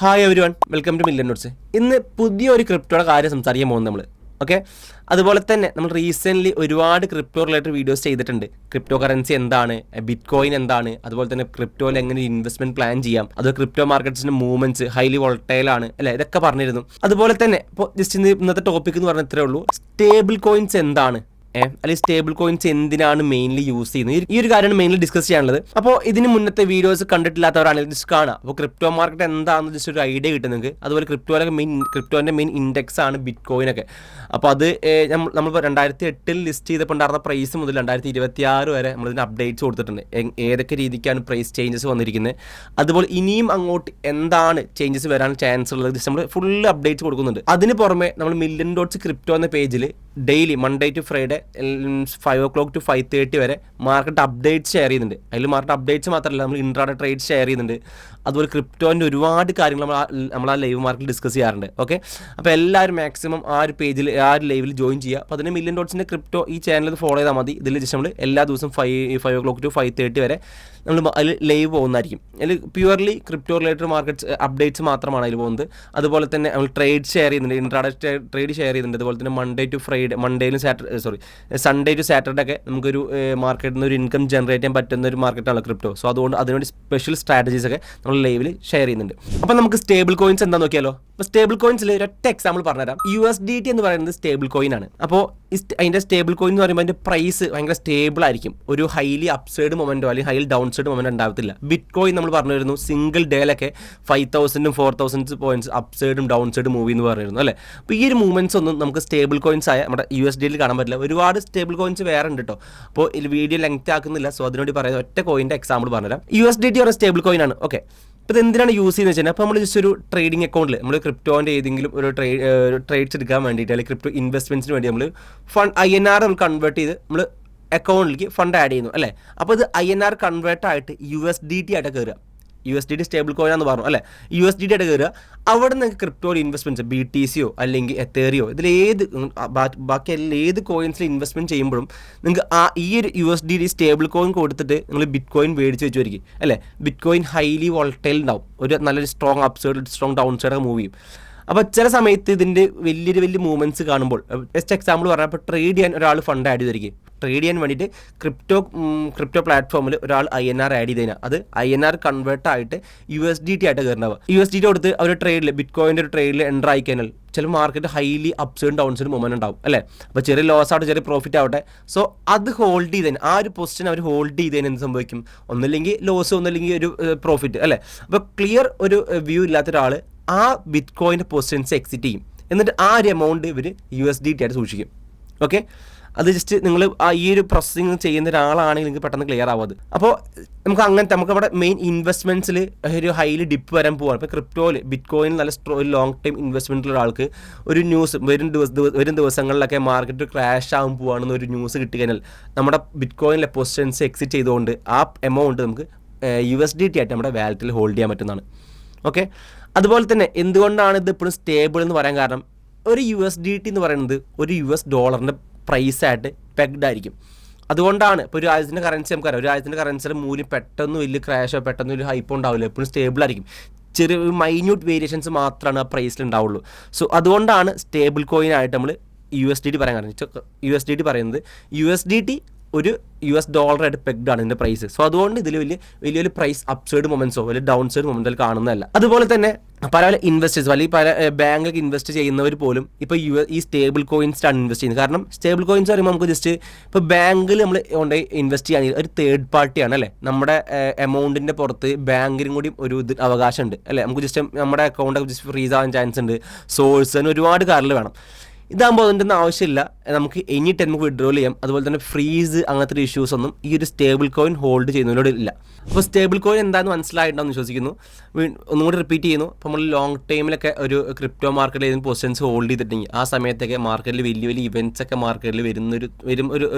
Hi everyone, welcome two million notes. ഇന്ന് പുതിയൊരു ക്രിപ്റ്റോയുടെ കാര്യം സംസാരിക്കാൻ പോകുന്നത് നമ്മൾ. ഓക്കെ, അതുപോലെ തന്നെ നമ്മൾ റീസെൻ്റ്ലി ഒരുപാട് ക്രിപ്റ്റോ റിലേറ്റഡ് വീഡിയോസ് ചെയ്തിട്ടുണ്ട്. ക്രിപ്റ്റോ കറൻസി എന്താണ്, ബിറ്റ് കോയിൻ എന്താണ്, അതുപോലെ തന്നെ ക്രിപ്റ്റോയിൽ എങ്ങനെ ഇൻവെസ്റ്റ്മെന്റ് പ്ലാൻ ചെയ്യാം, അത് ക്രിപ്റ്റോ മാർക്കറ്റ്സിന്റെ മൂവ്മെന്റ്സ് ഹൈലി വോളട്ടൈൽ ആണ് അല്ലെ, ഇതൊക്കെ പറഞ്ഞിരുന്നു. അതുപോലെ തന്നെ ഇപ്പോൾ ജസ്റ്റ് ഇന്നത്തെ ടോപ്പിക് എന്ന് പറഞ്ഞാൽ ഇത്രേ ഉള്ളൂ, സ്റ്റേബിൾ കോയിൻസ് എന്താണ്, അല്ലെങ്കിൽ സ്റ്റേബിൾ കോയിൻസ് എന്തിനാണ് മെയിൻലി യൂസ് ചെയ്യുന്നത്, ഈ ഒരു കാര്യമാണ് മെയിൻലി ഡിസ്കസ് ചെയ്യാനുള്ളത്. അപ്പോൾ ഇതിന് മുന്നത്തെ വീഡിയോസ് കണ്ടിട്ടില്ലാത്തവരാണെങ്കിൽ ജസ്റ്റ് കാണാം. അപ്പോൾ ക്രിപ്റ്റോ മാർക്കറ്റ് എന്താണെന്ന് ജസ്റ്റ് ഒരു ഐഡിയ കിട്ടും നിങ്ങൾക്ക്. അതുപോലെ ക്രിപ്റ്റോൻ്റെ മെയിൻ ഇൻഡെക്സ് ആണ് ബിറ്റ് കോയിനൊക്കെ. അപ്പോൾ അത് നമ്മളിപ്പോൾ 2008 ലിസ്റ്റ് ചെയ്തപ്പോൾ ഉണ്ടായിരുന്ന പ്രൈസ് മുതൽ 2026 വരെ നമ്മളിതിന് അപ്ഡേറ്റ്സ് കൊടുത്തിട്ടുണ്ട്. ഏതൊക്കെ രീതിക്കാണ് പ്രൈസ് ചേഞ്ചസ് വന്നിരിക്കുന്നത്, അതുപോലെ ഇനിയും അങ്ങോട്ട് എന്താണ് ചേഞ്ചസ് വരാൻ ചാൻസ് ഉള്ളത്, ജസ്റ്റ് നമ്മൾ ഫുൾ അപ്ഡേറ്റ്സ് കൊടുക്കുന്നുണ്ട്. അതിന് പുറമെ നമ്മൾ മില്യൺ ഡോട്ട്സ് ക്രിപ്റ്റോ എന്ന പേജിൽ daily Monday to Friday 5 o'clock to 5:30 വരെ മാർക്കറ്റ് അപ്ഡേറ്റ്സ് ഷെയർ ചെയ്യുന്നുണ്ട്. അതിൽ മാർക്കറ്റ് അപ്ഡേറ്റ്സ് മാത്രമല്ല, നമ്മൾ ഇൻട്രാഡേ ട്രേഡ് ഷെയർ ചെയ്യുന്നുണ്ട്. അതുപോലെ ക്രിപ്റ്റോൻ്റെ ഒരുപാട് കാര്യങ്ങൾ നമ്മൾ ആ ലൈവ് മാർക്കറ്റിൽ ഡിസ്കസ് ചെയ്യാറുണ്ട്. ഓക്കെ, അപ്പോൾ എല്ലാവരും മാക്സിമം ആ ഒരു പേജിൽ ആ ഒരു ലൈവിൽ ജോയിൻ ചെയ്യുക. അപ്പോൾ അതിന് മില്യൺ ഡോട്ട്സിൻ്റെ ക്രിപ്റ്റോ ഈ ചാനൽ ഫോളോ ചെയ്താൽ മതി. ഇതിൽ ജസ്റ്റ് നമ്മൾ എല്ലാ ദിവസവും 5 o'clock to 5:30 വരെ നമ്മൾ അതിൽ ലൈവ് പോകുന്നതായിരിക്കും. അതിൽ purely crypto related markets updates മാത്രമാണ് അതിൽ പോകുന്നത്. അതുപോലെ തന്നെ നമ്മൾ ട്രേഡ് ഷെയർ ചെയ്യുന്നുണ്ട്, ഇൻട്രാഡേ ട്രേഡ് ഷെയർ ചെയ്യുന്നുണ്ട്. അതുപോലെ തന്നെ സൺഡേ ടു സാറ്റർഡേ ഒക്കെ നമുക്കൊരു മാർക്കറ്റിൽ നിന്ന് ഒരു ഇൻകം ജനറേറ്റ് ചെയ്യാൻ പറ്റുന്ന ഒരു മാർക്കറ്റാണ് ക്രിപ്റ്റോ. സോ അതുകൊണ്ട് അതിനുവേണ്ടി സ്പെഷ്യൽ സ്ട്രാറ്റജീസ് ഒക്കെ നമ്മൾ ലൈവിൽ ഷെയർ ചെയ്യുന്നുണ്ട്. അപ്പോൾ നമുക്ക് സ്റ്റേബിൾ കോയിൻസ് എന്താണെന്ന് നോക്കിയാലോ. അപ്പോൾ സ്റ്റേബിൾ കോയിൻസിൽ ഒരൊറ്റ എക്സാമ്പിൾ പറഞ്ഞുതരാം. USDT എന്ന് പറയുന്നത് സ്റ്റേബിൾ കോയിൻ ആണ്. അപ്പോൾ അതിൻ്റെ സ്റ്റേബിൾ കോയിൻ എന്ന് പറയുമ്പോൾ അതിൻ്റെ പ്രൈസ് ഭയങ്കര സ്റ്റേബിൾ ആയിരിക്കും. ഒരു ഹൈലി അപ്സൈഡ് മൊമെൻറ്റോ അല്ലെങ്കിൽ ഹൈലി ഡൗൺ സൈഡ് മൊമെൻറ്റോ ഉണ്ടാവത്തില്ല. ബിറ്റ് കോയിൻ നമ്മൾ പറഞ്ഞു വരുന്നു സിംഗിൾ ഡേയിലൊക്കെ 5,000 4,000 പോയിന്റ്സ് അപ്സൈഡും ഡൗൺ സൈഡും മൂവ് എന്ന് പറഞ്ഞിരുന്നു അല്ലേ. അപ്പോൾ ഈ ഒരു മൂവ്മെൻറ്റ്സ് ഒന്നും നമുക്ക് സ്റ്റേബിൾ കോയിൻസ് ആയ നമ്മുടെ USDT കാണാൻ പറ്റില്ല. ഒരുപാട് സ്റ്റേബിൾ കോയിൻസ് വേറെ ഉണ്ട് കേട്ടോ. അപ്പോൾ ഈ വീഡിയോ ലെങ്ത് ആക്കുന്നില്ല. സോ അതിനുവേണ്ടി പറയുന്നത് ഒറ്റ കോയിൻ്റെ എക്സാമ്പിൾ പറഞ്ഞുതരാം. USDT ഒരു സ്റ്റേബിൾ കോയിൻ ആണ്. ഓക്കെ, അപ്പോൾ ഇത് എന്തിനാണ് യൂസ് ചെയ്യുന്നത് വെച്ചാൽ, അപ്പോൾ നമ്മൾ ജസ്റ്റ് ഒരു ട്രേഡിംഗ് അക്കൗണ്ടിൽ നമ്മൾ ക്രിപ്റ്റോൻ്റെ ഏതെങ്കിലും ഒരു ട്രേഡ്സ് എടുക്കാൻ വേണ്ടിയിട്ട് അല്ലെങ്കിൽ ക്രിപ്റ്റോ ഇൻവെസ്റ്റ്മെൻറ്റ്സിന് വേണ്ടി നമ്മൾ INR നമ്മൾ കൺവേർട്ട് ചെയ്ത് നമ്മൾ അക്കൗണ്ടിലേക്ക് ഫണ്ട് ആഡ് ചെയ്യുന്നു അല്ലേ. അപ്പോൾ ഇത് INR കൺവേർട്ട് ആയിട്ട് USDT ആയിട്ട് കയറുക. USDT സ്റ്റേബിൾ കോയിൻ എന്ന് പറഞ്ഞു അല്ലേ. USDT ആയിട്ട് കയറുക. അവിടെ നിങ്ങൾക്ക് ക്രിപ്റ്റോയിൽ ഇൻവെസ്റ്റ്മെൻറ്റ്സ് BTCയോ അല്ലെങ്കിൽ എത്തേറിയോ ഇതിലേത് ബാക്കി ഏത് കോയിൻസിൽ ഇൻവെസ്റ്റ്മെൻറ്റ് ചെയ്യുമ്പോഴും നിങ്ങൾക്ക് ഈ ഒരു USDT സ്റ്റേബിൾ കോയിൻ കൊടുത്തിട്ട് നിങ്ങൾ ബിറ്റ് കോയിൻ മേടിച്ച് വെച്ചുമായിരിക്കും അല്ലേ. ബിറ്റ് കോയിൻ ഹൈലി വോളട്ടൈൽ ഉണ്ടാവും. ഒരു നല്ലൊരു സ്ട്രോങ് അപ്സൈഡ് സ്ട്രോങ് ഡൗൺ സൈഡൊക്കെ മൂവ് ചെയ്യും. അപ്പോൾ ചില സമയത്ത് ഇതിൻ്റെ വലിയ മൂവ്മെൻറ്റ്സ് കാണുമ്പോൾ ജസ്റ്റ് എക്സാമ്പിൾ പറഞ്ഞാൽ, ഇപ്പോൾ ട്രേഡ് ചെയ്യാൻ ഒരാൾ ഫണ്ട് ആഡ് ചെയ്തിരിക്കും. ട്രേഡ് ചെയ്യാൻ വേണ്ടിയിട്ട് ക്രിപ്റ്റോ പ്ലാറ്റ്ഫോമിൽ ഒരാൾ INR ആഡ് ചെയ്ത് കഴിഞ്ഞാൽ അത് INR കൺവേർട്ട് ആയിട്ട് USDT ആയിട്ട് കയറുണ്ടാവുക. USDT കൊടുത്ത് അവർ ട്രേഡിൽ ബിറ്റ് കോയിൻ്റെ ഒരു ട്രേഡിൽ എൻ്റർ ആയി കഴിഞ്ഞാൽ ചില market highly upside down side movement ഉണ്ടാവും അല്ലേ. അപ്പോൾ ചെറിയ ലോസ് ആവട്ടെ ചെറിയ പ്രോഫിറ്റ് ആവട്ടെ, സോ അത് ഹോൾഡ് ചെയ്തതിന് ആ ഒരു പൊസിഷൻ അവർ ഹോൾഡ് ചെയ്തതിന് എന്ത് സംഭവിക്കും, ഒന്നില്ലെങ്കിൽ ലോസ് ഒന്നില്ലെങ്കിൽ ഒരു പ്രോഫിറ്റ് അല്ലേ. അപ്പോൾ ക്ലിയർ ഒരു വ്യൂ ഇല്ലാത്ത ഒരാൾ ആ ബിറ്റ് കോയിൻ്റെ പൊസിഷൻസ് എക്സിറ്റ് ചെയ്യും. എന്നിട്ട് ആ ഒരു എമൗണ്ട് ഇവർ USDT ആയിട്ട് സൂക്ഷിക്കും. ഓക്കെ, അത് ജസ്റ്റ് നിങ്ങൾ ഈ ഒരു പ്രോസസ്സിങ് ചെയ്യുന്ന ഒരാളാണെങ്കിൽ നിങ്ങൾക്ക് പെട്ടെന്ന് ക്ലിയർ ആവും അത്. അപ്പോൾ നമുക്ക് അവിടെ മെയിൻ ഇൻവെസ്റ്റ്മെൻറ്റ്സിൽ ഒരു ഹൈലി ഡിപ്പ് വരാൻ പോവാണ്. ഇപ്പോൾ ക്രിപ്റ്റോയിൽ ബിറ്റ് കോയിനിൽ നല്ല ലോങ് ടൈം ഇൻവെസ്റ്റ്മെൻറ്റുള്ള ഒരാൾക്ക് ഒരു ന്യൂസ് വരും ദിവസങ്ങളിലൊക്കെ മാർക്കറ്റ് ക്രാഷ് ആകാൻ പോവാണെന്ന് ഒരു ന്യൂസ് കിട്ടിക്കഴിഞ്ഞാൽ നമ്മുടെ ബിറ്റ് കോയിനിലെ പൊസിഷൻസ് എക്സിറ്റ് ചെയ്തുകൊണ്ട് ആ എമൗണ്ട് നമുക്ക് USDT ആയിട്ട് നമ്മുടെ വാലറ്റിൽ ഹോൾഡ് ചെയ്യാൻ പറ്റുന്നതാണ്. ഓക്കെ, അതുപോലെ തന്നെ എന്തുകൊണ്ടാണ് ഇത് ഇപ്പോഴും സ്റ്റേബിൾ എന്ന് പറയാൻ കാരണം, ഒരു USDT എന്ന് പറയുന്നത് ഒരു US ഡോളറിൻ്റെ പ്രൈസായിട്ട് പെഗ്ഡ് ആയിരിക്കും. അതുകൊണ്ടാണ് ഇപ്പോൾ ഒരു രാജ്യത്തിൻ്റെ കറൻസി നമുക്കറിയാം, ഒരു രാജ്യത്തിൻ്റെ കറൻസിയുടെ മൂല്യം പെട്ടെന്ന് വലിയ ക്രാഷോ പെട്ടെന്ന് ഒരു ഹൈപ്പോ ഉണ്ടാവില്ല, എപ്പോഴും സ്റ്റേബിൾ ആയിരിക്കും. ചെറിയ മൈന്യൂട്ട് വേരിയേഷൻസ് മാത്രമാണ് ആ പ്രൈസിൽ ഉണ്ടാവുള്ളൂ. സോ അതുകൊണ്ടാണ് സ്റ്റേബിൾ കോയിൻ ആയിട്ട് നമ്മൾ USDT പറയാൻ കാരണം. USDT പറയുന്നത് USDT ഒരു US ഡോളറായിട്ട് പെഗ്ഡ് ആണ് ഇതിൻ്റെ പ്രൈസ്. സോ അതുകൊണ്ട് ഇതിൽ വലിയൊരു പ്രൈസ് അപ്സൈഡ് മൊമെൻറ്റ്സോ വലിയ ഡൗൺ സൈഡ് മൊമെൻറ്റോ കാണുന്നതല്ല. അതുപോലെ തന്നെ പല ഇൻവെസ്റ്റേഴ്സ് അല്ലെങ്കിൽ പല ബാങ്കിലൊക്കെ ഇൻവെസ്റ്റ് ചെയ്യുന്നവർ പോലും ഇപ്പോൾ ഈ സ്റ്റേബിൾ കോയിൻസിലാണ് ഇൻവെസ്റ്റ് ചെയ്യുന്നത്. കാരണം സ്റ്റേബിൾ കോയിൻസ് പറയുമ്പോൾ നമുക്ക് ജസ്റ്റ് ഇപ്പോൾ ബാങ്കിൽ നമ്മൾ കൊണ്ടുപോയി ഇൻവെസ്റ്റ് ചെയ്യുകയാണെങ്കിൽ ഒരു തേർഡ് പാർട്ടിയാണ് അല്ലേ. നമ്മുടെ എമൗണ്ടിൻ്റെ പുറത്ത് ബാങ്കിനും കൂടി ഒരു അവകാശമുണ്ട് അല്ലേ. നമുക്ക് ജസ്റ്റ് നമ്മുടെ അക്കൗണ്ടൊക്കെ ജസ്റ്റ് ഫ്രീസ് ആവാൻ ചാൻസ് ഉണ്ട്. സോഴ്സിന് ഒരുപാട് കാര്യങ്ങൾ വേണം. ഇതാകുമ്പോൾ അതിൻ്റെ ഒന്നും ആവശ്യമില്ല, നമുക്ക് എനി ടൈം നമുക്ക് വിഡ്രോൾ ചെയ്യാം. അതുപോലെ തന്നെ ഫ്രീസ് അങ്ങനത്തെ ഒരു ഇഷ്യൂസ് ഒന്നും ഈ ഒരു സ്റ്റേബിൾ കോയിൻ ഹോൾഡ് ചെയ്യുന്നതിനോട് ഇല്ല. അപ്പോൾ സ്റ്റേബിൾ കോയിൻ എന്താണെന്ന് മനസ്സിലായിട്ടുണ്ടെന്ന് വിശ്വസിക്കുന്നു. ഒന്നുകൂടി റിപ്പീറ്റ് ചെയ്യുന്നു. അപ്പോൾ നമ്മൾ ലോങ് ടൈമിലൊക്കെ ഒരു ക്രിപ്റ്റോ മാർക്കറ്റിൽ ഏതെങ്കിലും പൊസിഷൻസ് ഹോൾഡ് ചെയ്തിട്ടുണ്ടെങ്കിൽ ആ സമയത്തൊക്കെ മാർക്കറ്റിൽ വലിയ ഇവൻറ്റ്സ് ഒക്കെ മാർക്കറ്റിൽ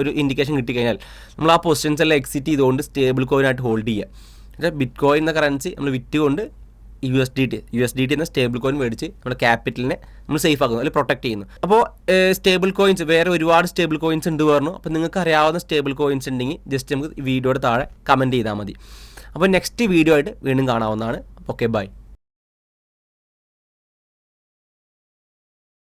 ഒരു ഇൻഡിക്കേഷൻ കിട്ടിക്കഴിഞ്ഞാൽ നമ്മൾ ആ പൊസിഷൻസ് എല്ലാം എക്സിറ്റ് ചെയ്തുകൊണ്ട് സ്റ്റേബിൾ കോയിനായിട്ട് ഹോൾഡ് ചെയ്യുക. ബിറ്റ് കോയിൻ എന്ന കറൻസി നമ്മൾ വിറ്റുകൊണ്ട് USDT എന്ന സ്റ്റേബിൾ കോയിൻ മേടിച്ച് നമ്മുടെ ക്യാപിറ്റലിനെ നമ്മൾ സേഫ് ആക്കുന്നു അല്ലെങ്കിൽ പ്രൊട്ടക്ട് ചെയ്യുന്നു. അപ്പോൾ സ്റ്റേബിൾ കോയിൻസ് വേറെ ഒരുപാട് സ്റ്റേബിൾ കോയിൻസ് ഉണ്ട് പറഞ്ഞു. അപ്പോൾ നിങ്ങൾക്ക് അറിയാവുന്ന സ്റ്റേബിൾ കോയിൻസ് ഉണ്ടെങ്കിൽ ജസ്റ്റ് നമുക്ക് വീഡിയോയുടെ താഴെ കമൻറ്റ് ചെയ്താൽ മതി. അപ്പോൾ നെക്സ്റ്റ് വീഡിയോ ആയിട്ട് വീണ്ടും കാണാവുന്നതാണ്. Okay, by.